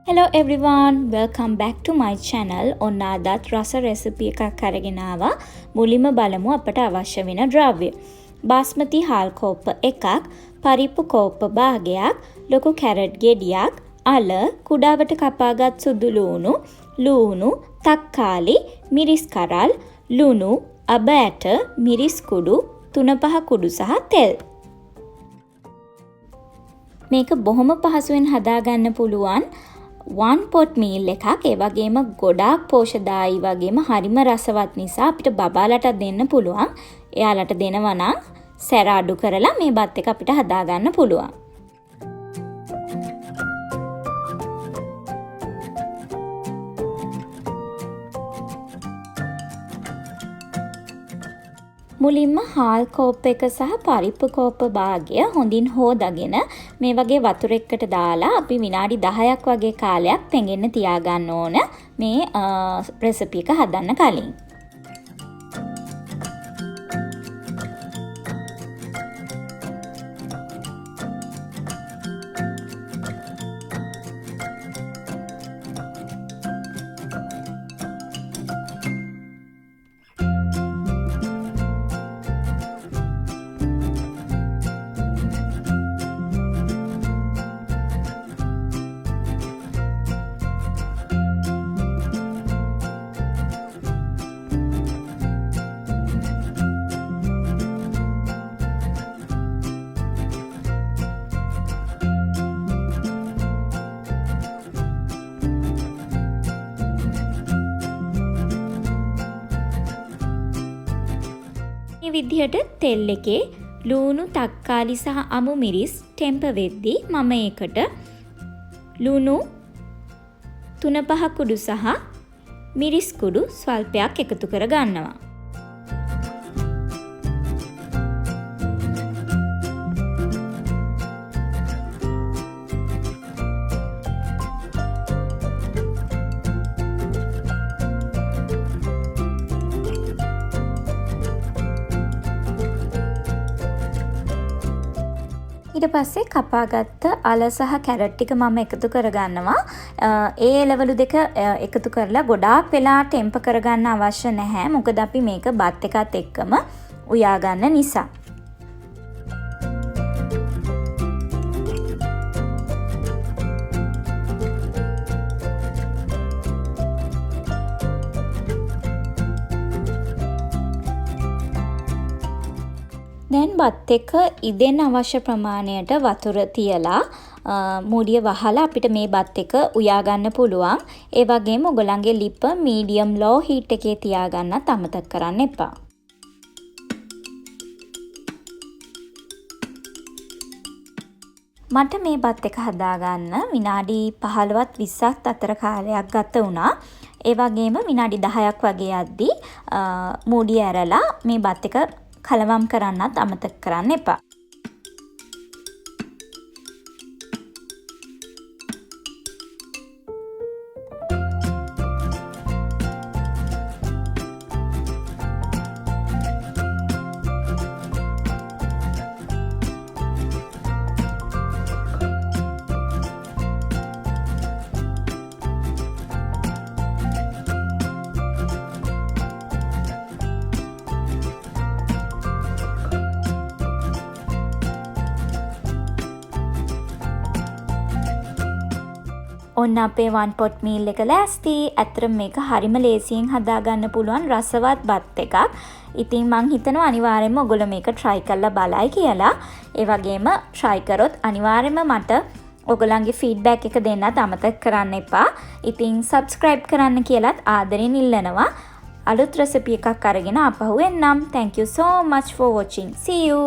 Hello everyone, welcome back to my channel. ඔන්න අදත් රස රෙසිපි එකක් අරගෙන ආවා. මුලින්ම බලමු අපට අවශ්‍ය වෙන ද්‍රව්‍ය. බාස්මති හාල් කෝප්ප එකක්, පරිප්පු කෝප්ප භාගයක්, ලොකු කැරට් ගෙඩියක්, අල, කුඩාවට කපාගත් සුදු ලූණු, තක්කාලි, මිරිස් කරල්, ලුණු, අබ ඇට, මිරිස් කුඩු, 3-5 කුඩු සහ තෙල්. මේක බොහොම පහසුවෙන් හදාගන්න පුළුවන් one pot meal එකක්. ඒ වගේම ගොඩාක් පෝෂදායී වගේම හරිම රසවත් නිසා අපිට බබාලට දෙන්න පුළුවන්. එයාලට දෙනවා නම් සැර අඩු කරලා මේ බත් එක අපිට හදාගන්න පුළුවන්. මුලින්ම හාල් කෝප්ප එක සහ පරිප්පු කෝප්ප භාගය හොඳින් හොදාගෙන මේ වගේ වතුර එකකට දාලා අපි විනාඩි 10ක් වගේ කාලයක් පෙඟෙන්න තියාගන්න ඕන මේ රෙසිපි එක හදන්න කලින්. මේ විදිහට තෙල් එකේ ලුණු, තක්කාලි සහ අමු මිරිස් ටෙම්ප වෙද්දී මම ඒකට ලුණු 3-5 කුඩු සහ මිරිස් කුඩු ස්වල්පයක් එකතු කර ගන්නවා. ඊට පස්සේ කපාගත්ත අල සහ කැරට් ටික මම එකතු කරගන්නවා. ඒ එළවලු දෙක එකතු කරලා ගොඩාක් වෙලා ටෙම්ප කරගන්න අවශ්‍ය නැහැ. මොකද අපි මේක බත් එකත් එක්කම උයා ගන්න නිසා. දැන් බත් එක ඉදෙන්න අවශ්‍ය ප්‍රමාණයට වතුර තියලා මූඩිය වහලා අපිට මේ බත් එක උයා ගන්න පුළුවන්. ඒ වගේම ඔයගලන්ගේ ලිප මීඩියම් ලෝ හීට් එකේ තියාගන්නත් අමතක කරන්න එපා. මට මේ බත් එක හදාගන්න විනාඩි 15ත් 20ක් අතර කාලයක් ගත වුණා. ඒ වගේම විනාඩි 10ක් වගේ යද්දී මූඩිය ඇරලා මේ බත් එක කලවම් කරන්නත් අමතක කරන්න එපා. ඔන්න අපේ one pot meal එක ලෑස්ති. ඇත්තටම මේක හරිම ලේසියෙන් හදාගන්න පුළුවන් රසවත් බත් එකක්. ඉතින් මං හිතනවා අනිවාර්යෙන්ම ඔයගොල්ලෝ මේක try කරලා බලයි කියලා. ඒ වගේම try කරොත් අනිවාර්යෙන්ම මට ඔයගොල්ලන්ගේ feedback එක දෙන්නත් අමතක කරන්න එපා. ඉතින් subscribe කරන්න කියලාත් ආදරෙන් ඉල්ලනවා. අලුත් recipe එකක් අරගෙන ආපහු එන්නම්. Thank you so much for watching. See you.